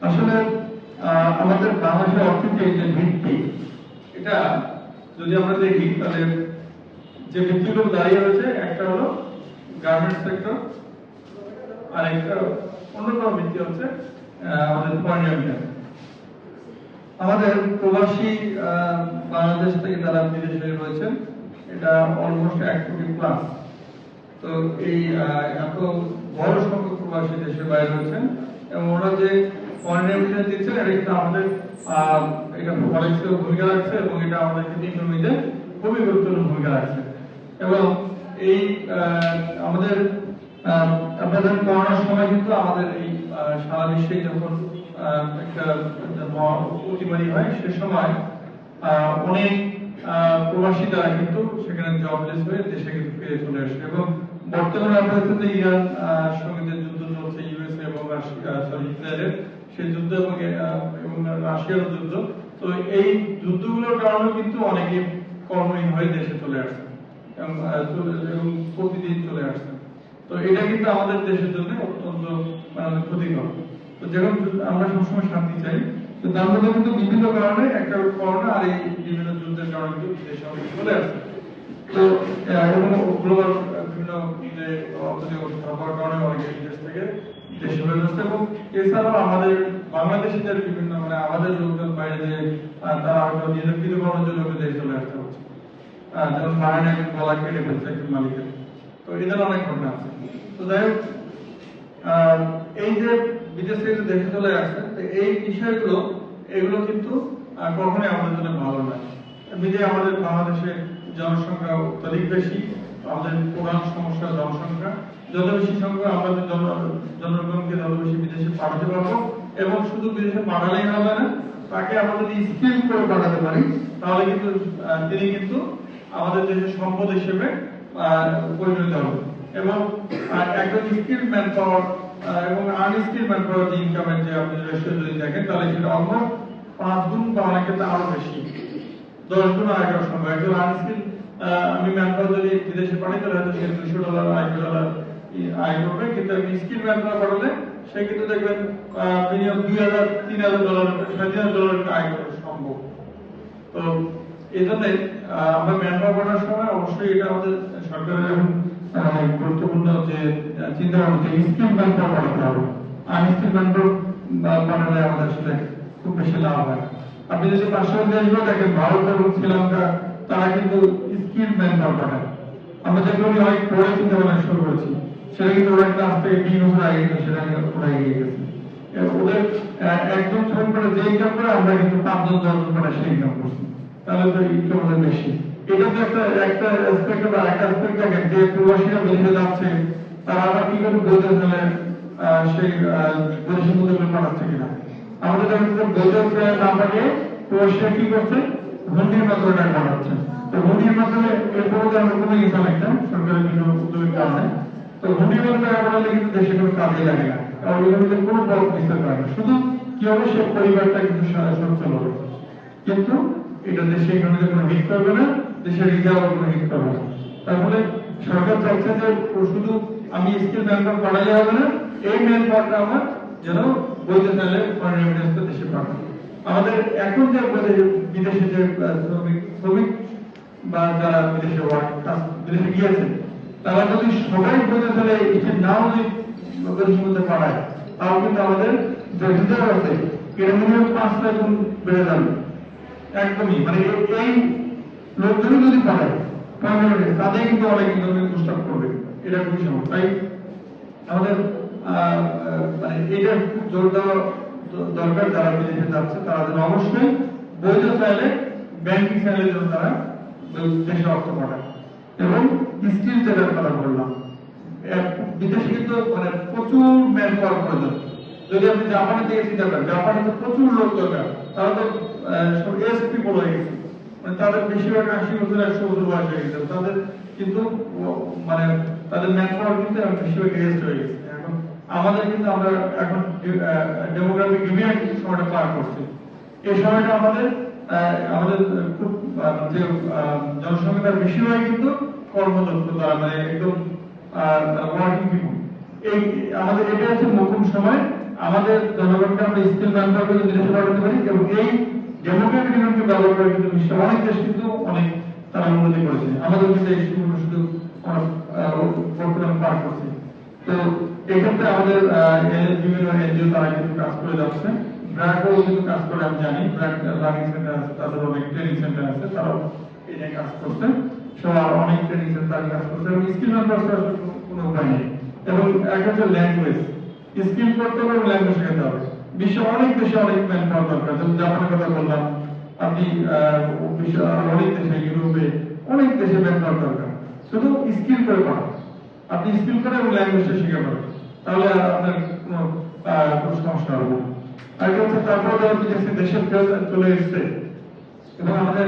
আসলে আমাদের বাংলাদেশের অর্থনীতির যে ভিত্তি, এটা যদি আমরা দেখি তাহলে যে ভিত্তিগুলো দাঁড়িয়ে রয়েছে, একটা হলো গার্মেন্টস সেক্টর, আর একটা অন্যতম ভিত্তি হচ্ছে আমাদের ফরেন রেমিটেন্স। আমাদের প্রবাসী বাংলাদেশ থেকে যারা বিদেশে রয়েছেন, এটা অলমোস্ট 1 কোটি প্লাস। তো এই এত বড় সংখ্যক প্রবাসী দেশের বাইরে রয়েছেন, এবং ওরা যে ফরেন রেমিটেন্স দিচ্ছেন, এটা কিন্তু আমাদের এটা ফরেক্সেও ভূমিকা রাখছে, এবং এটা আমাদের কিন্তু ইকোনমিতে খুবই গুরুত্বপূর্ণ ভূমিকা রাখছে। এবং এই আমাদের আপনাদের করোনার সময় কিন্তু আমাদের এই সারা বিশ্বে যখন একটা অতিমারি হয়, সে সময় অনেক প্রবাসী দ্বারা কিন্তু সেখানে জবলেস হয়ে দেশে কিন্তু ফিরে চলে আসে। এবং বর্তমানে আমরা হচ্ছে যে ইরান সঙ্গে যে যুদ্ধ চলছে, ইউএসএ এবং ইসরায়েলের সেই যুদ্ধ এবং রাশিয়ার যুদ্ধ, তো এই যুদ্ধগুলোর কারণে কিন্তু অনেকে কর্মহীন হয়ে দেশে চলে আসছে এবং প্রতিদিন চলে আসছে। তো এটা কিন্তু আমাদের দেশের জন্য অত্যন্ত ক্ষতিকর। তো যখন আমরা সবসময় শান্তি চাই, তো তার মধ্যে কিন্তু বিভিন্ন কারণে, একটা করোনা আর এই বিভিন্ন যুদ্ধের কারণে কিন্তু দেশে অনেক চলে আসছে। তো এবং গ্লোবাল বিভিন্ন যে অর্থনৈতিক অবস্থা হওয়ার কারণে অনেকে দেশ থেকে দেশে হয়ে যাচ্ছে। এবং এছাড়াও আমাদের বাংলাদেশিদের বিভিন্ন আমাদের লোকজন বাইরে যে তারা হয়তো নিযুক্তিত করার জন্য দেশে চলে আসতে হচ্ছে, যেমন বাহানে গলা কেটে ফেলছে একজন মালিকের। তো এদের অনেক ঘটনা আছে। তো যাই হোক, এই যে বিদেশ থেকে দেশে চলে আসছে, এই বিষয়গুলো এগুলো কিন্তু কখনোই আমাদের জন্য ভালো নয়। এমনিতে আমাদের বাংলাদেশে জনসংখ্যা অত্যধিক বেশি, আমাদের প্রধান সমস্যা জনসংখ্যা। যত বেশি সংখ্যা আমরা জনগণকে যত বেশি বিদেশে পাঠাতে পারবো, এবং শুধু বিদেশে পাঠালেই হবে না, তাকে আমরা যদি স্কিল করে পাঠাতে পারি, তাহলে কিন্তু তিনি কিন্তু আমাদের দেশের সম্পদ হিসেবে পরিণত হবে। এবং একজন স্কিল ম্যান পাওয়ার এবং আনস্কিল ম্যান পাওয়ার যে ইনকামের যে আপনি রেশিও যদি দেখেন, তাহলে সেটা অলমোস্ট 5 গুণ বা অনেক ক্ষেত্রে আরো বেশি, 10 গুণ আয় করা সম্ভব। একজন আনস্কিল আমি ম্যান পাওয়ার যদি বিদেশে পাঠাই, তাহলে হয়তো সে $200 আয় করবে, কিন্তু আমি স্কিল ম্যান পাওয়ার পাঠালে সে কিন্তু দেখবেন মিনিমাম $2000-3000 $3000 আয় করা সম্ভব। তো এই জন্য আমরা ম্যান পাওয়ার পাঠানোর সময় অবশ্যই এটা আমাদের সরকারের গুরুত্বপূর্ণ যে চিন্তা ভাবনা, যে স্কিল ম্যান পাওয়ার পাঠাতে হবে। আনস্কিল ম্যান পাওয়ার পাঠালে আমাদের সাথে খুব বেশি লাভ হয়। আপনি যদি পার্শ্ববর্তী দেশগুলো দেখেন, ভারত এবং শ্রীলঙ্কা, তারা কিন্তু স্কিল ম্যান পাওয়ার পাঠায়। আমরা যেগুলো অনেক পরে চিন্তা ভাবনা শুরু করেছি, সেটা কিন্তু ওরা ক্লাস থেকে 20 বছর আগে কিন্তু সেটা ওরা এগিয়ে গেছে। ওদের একজন ছবি করে যে ইনকাম করে, আমরা কিন্তু 5-10 করে সেই ইনকাম করছি, তাহলে তো ইনকাম আমাদের বেশি। এটা তো একটা অ্যাসপেক্ট বা একটা অ্যাসপেক্ট দেখেন, যে প্রবাসীরা বিদেশে যাচ্ছে, তারা আবার কি করে বৈধ ফেলে সেই বিদেশি মুদ্রা পাঠাচ্ছে কিনা। আমাদের দেখেন যে বৈধ না পাঠিয়ে প্রবাসীরা কি করছে, হুন্ডির মাধ্যমে টাকা পাঠাচ্ছে। তো হুন্ডির মাধ্যমে এরপরে আমরা কমে গেছে অনেকটা সরকারের বিভিন্ন উদ্যোগের কারণে। তো হুন্ডির মাধ্যমে টাকা পাঠালে কিন্তু দেশে কোনো কাজে লাগে না, কারণ এগুলোতে কোনো বড় বিস্তার করে না, শুধু কি হবে, সে পরিবারটা কিন্তু সচ্ছল হবে, কিন্তু এটা দেশে ইকোনমিতে কোনো হিট করবে না, দেশের রিজার্ভ কোনো হিট করবে না। তারপরে সরকার চাচ্ছে যে শুধু আমি স্কিল ম্যান পাওয়ার পাঠালে হবে না, এই ম্যান পাওয়ারটা আমার যেন বৈধ চাইলে ফরেন রেমিটেন্সটা দেশে পাঠাবে। আমাদের এখন যে বিদেশে যে শ্রমিক বা যারা বিদেশে বিদেশে গিয়েছে, তারা যদি সবাই বৈধ চাইলে এসে নাও যদি দেশের মধ্যে পাঠায়, তাও কিন্তু আমাদের যে রিজার্ভ আছে, এটা মিনিমাম 5 গুণ বেড়ে যাবে একদমই। এই লোকজন যদি পাঠায় তাদের কিন্তু অনেক ইকোনমিক বুস্ট আপ করবে, এটা খুবই সমস্যা। তাই আমাদের এটা খুব জোর দেওয়া দরকার, যারা বিদেশে যাচ্ছে তারা যেন অবশ্যই বৈধ চাইলে ব্যাংকিং চ্যানেলের জন্য তারা দেশে অর্থ পাঠায়। এবং স্কিল যেটার কথা বললাম, বিদেশে কিন্তু প্রচুর ম্যান পাওয়ার প্রয়োজন। যদি আপনি জাপানের দিকে চিন্তা করেন, জাপানে তো প্রচুর লোক দরকার, তারা তো এজ পিপল হয়ে গেছে, তাদের বেশিরভাগ 80 বছর 100 বছর বয়স হয়ে গেছে, তাদের কিন্তু তাদের ম্যান পাওয়ার কিন্তু বেশিরভাগ এজড হয়ে গেছে। এখন আমাদের কিন্তু আমরা এখন ডেমোগ্রাফিক ডিভিডেন্ড সময়টা পার করছি। এই সময়টা আমাদের খুব যে জনসংখ্যার বেশিরভাগ কিন্তু কর্মদক্ষতা একদম ওয়ার্কিং পিপল। এই আমাদের এটা হচ্ছে নতুন সময়, আমাদের জনগণকে আমরা স্কিল ম্যান পাওয়ার জন্য বিদেশে পাঠাতে পারি, এবং এই ডেমোক্রেটিক ইউনিয়নকে ব্যবহার করে কিন্তু বিশ্বের অনেক দেশ কিন্তু অনেক তারা উন্নতি করেছে, আমাদের কিন্তু এই সুযোগ শুধু বর্তমানে পার করছে। তো এক্ষেত্রে আমাদের বিভিন্ন এনজিও তারা কিন্তু কাজ করে যাচ্ছে, ব্র্যাকও কিন্তু কাজ করে, আমি জানি ব্র্যাক লার্নিং সেন্টার আছে, তাদের অনেক ট্রেনিং সেন্টার আছে, তারাও এই নিয়ে কাজ করছে, সবার অনেক ট্রেনিং সেন্টার কাজ করছে, এবং স্কিল ম্যান পাওয়ার কোনো উপায় নেই। এবং এক হচ্ছে ল্যাঙ্গুয়েজ, স্কিল করতে হবে এবং ল্যাঙ্গুয়েজ শেখাতে হবে। বিশ্বের অনেক দেশে অনেক ম্যান পাওয়ার দরকার, যেমন জাপানের কথা বললাম, আপনি বিশ্বের অনেক দেশে, ইউরোপে অনেক দেশে ম্যান পাওয়ার দরকার, শুধু স্কিল করে পাঠান, আপনি স্কিল করে এবং ল্যাঙ্গুয়েজটা শিখে পাবেন, তাহলে আপনার কোনো সমস্যা হবে না। আর হচ্ছে তারপরে দেশে ফেরত চলে এসছে, এবং আমাদের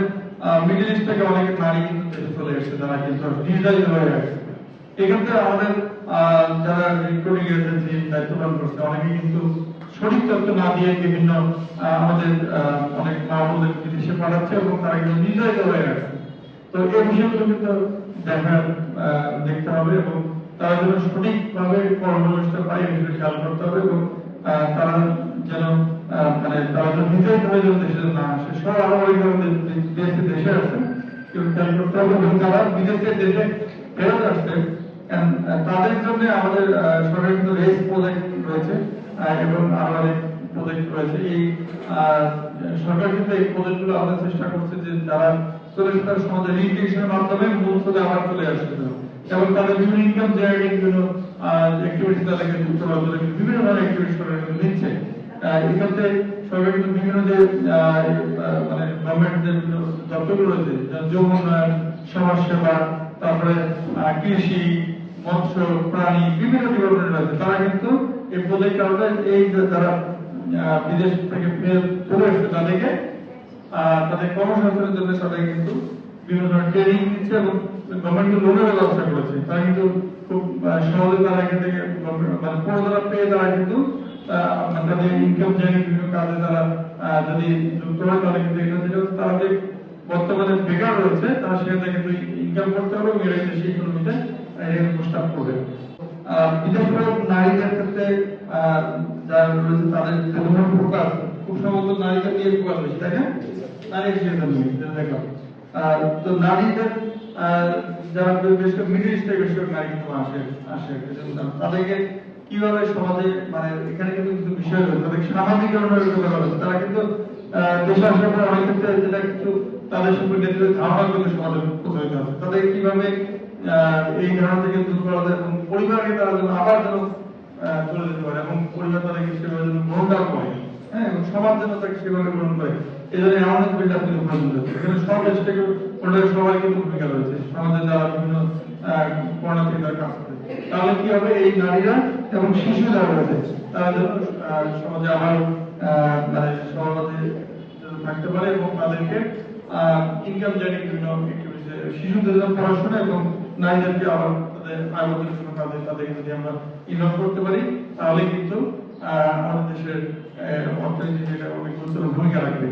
মিডল ইস্ট থেকে অনেক নারী কিন্তু দেশে চলে এসছে, যারা কিন্তু ডিজিটাল হয়ে আসছে। এক্ষেত্রে আমাদের যারা রিক্রুটিং এজেন্সি দায়িত্ব পালন করছে, অনেকে কিন্তু সঠিক তথ্য না দিয়ে বিভিন্ন আমাদের অনেক মা বোনদের বিদেশে পাঠাচ্ছে, এবং তারা কিন্তু নির্যাতিত হয়ে আসছে। তো এই বিষয়গুলো কিন্তু দেখতে হবে, এবং তারা যেন সঠিকভাবে কর্মনিষ্ঠা পায় এই বিষয়ে খেয়াল করতে হবে, এবং তারা যেন মানে তারা যেন নির্যাতিত হয়ে যেন দেশে না আসে, সব আরো অনেক দেশে আছে কেউ খেয়াল করতে হবে। এবং যারা বিদেশে দেশে ফেরত আসছে তাদের জন্য আমাদের সরকারি কিন্তু রেস প্রজেক্ট রয়েছে, এবং আরো অনেক প্রজেক্ট রয়েছে। এই সরকার কিন্তু এই প্রজেক্টগুলো আমাদের চেষ্টা করছে যে যারা চলে এসে তার সমাজে রিইন্টিগ্রেশনের মাধ্যমে মূল স্রোতে আবার চলে আসতে হবে, এবং তাদের বিভিন্ন ইনকাম জেনারেটিং বিভিন্ন অ্যাক্টিভিটি তাদেরকে যুক্ত করার জন্য বিভিন্ন ধরনের অ্যাক্টিভিটি সরকার কিন্তু নিচ্ছে। এক্ষেত্রে সরকার কিন্তু বিভিন্ন যে মানে গভর্নমেন্ট যে বিভিন্ন দপ্তরগুলো রয়েছে, যৌন উন্নয়ন, সমাজসেবা, তারপরে কৃষি, মৎস্য, প্রাণী, বিভিন্ন ডিপার্টমেন্ট রয়েছে, তারা কিন্তু এই প্রজেক্ট আওতায় এই যারা বিদেশ থেকে ফেরত চলে এসেছে তাদেরকে তাদের কর্মসংস্থানের জন্য তাদের কিন্তু বিভিন্ন ধরনের ট্রেনিং দিচ্ছে, এবং গভর্নমেন্ট লোনের ব্যবস্থা করেছে। তারা কিন্তু খুব সহজে তারা এখান থেকে মানে প্রণোদনা পেয়ে তারা কিন্তু তাদের ইনকাম জেনারেট বিভিন্ন কাজে তারা যদি যুক্ত হয়, তাহলে কিন্তু এখান থেকে তারা যে বর্তমানে বেকার রয়েছে তারা সেখান থেকে কিন্তু ইনকাম করতে হবে, এবং এরা দেশে ইকোনমিতে প্রস্তাব করবে। বিশেষ করে নারীদের ক্ষেত্রে যারা রয়েছে তাদের ফোকাস খুব সম্ভবত নারীদের নিয়ে ফোকাস বেশি, তাই না? নারী হিসেবে দেখলাম। তো নারীদের যারা বেশ মিডল ইস্ট থেকে বেশ নারী কিন্তু আসে তাদেরকে কিভাবে সমাজে মানে এখানে কিন্তু কিছু বিষয় রয়েছে, তাদের সামাজিকরণের ব্যাপার রয়েছে, তারা কিন্তু দেশে আসার পর অনেক ক্ষেত্রে যেটা কিছু তাদের সম্পর্কে ধারণা কিন্তু সমাজে প্রচলিত আছে, তাদের কিভাবে এই ধারণা থেকে দূর করা যায়, এবং পরিবারকে তারা যেন আবার যেন চলে যেতে পারে, এবং পরিবার তাদেরকে সেভাবে যেন গ্রহণটাও করে, হ্যাঁ, এবং সমাজ যেন তাকে সেভাবে গ্রহণ করে, এই জন্য অ্যাওয়ারনেস বিল্ড আপ কিন্তু প্রয়োজন রয়েছে। এখানে সব স্টেক হোল্ডার সবার কিন্তু ভূমিকা রয়েছে, সমাজে যারা বিভিন্ন কর্ণাধিকার কাজ করে, তাহলে কি হবে এই নারীরা এবং শিশু যারা রয়েছে তারা যেন সমাজে আবার মানে সমাজে থাকতে পারে, এবং তাদেরকে ইনকাম জেনারেটিং বিভিন্ন শিশুদের জন্য পড়াশোনা এবং নারীদেরকে আবার তাদের আয়োজনের জন্য তাদেরকে যদি আমরা ইনভলভ করতে পারি, তাহলে কিন্তু আমাদের দেশের অর্থনীতি অনেক গুরুত্বপূর্ণ ভূমিকা রাখবে।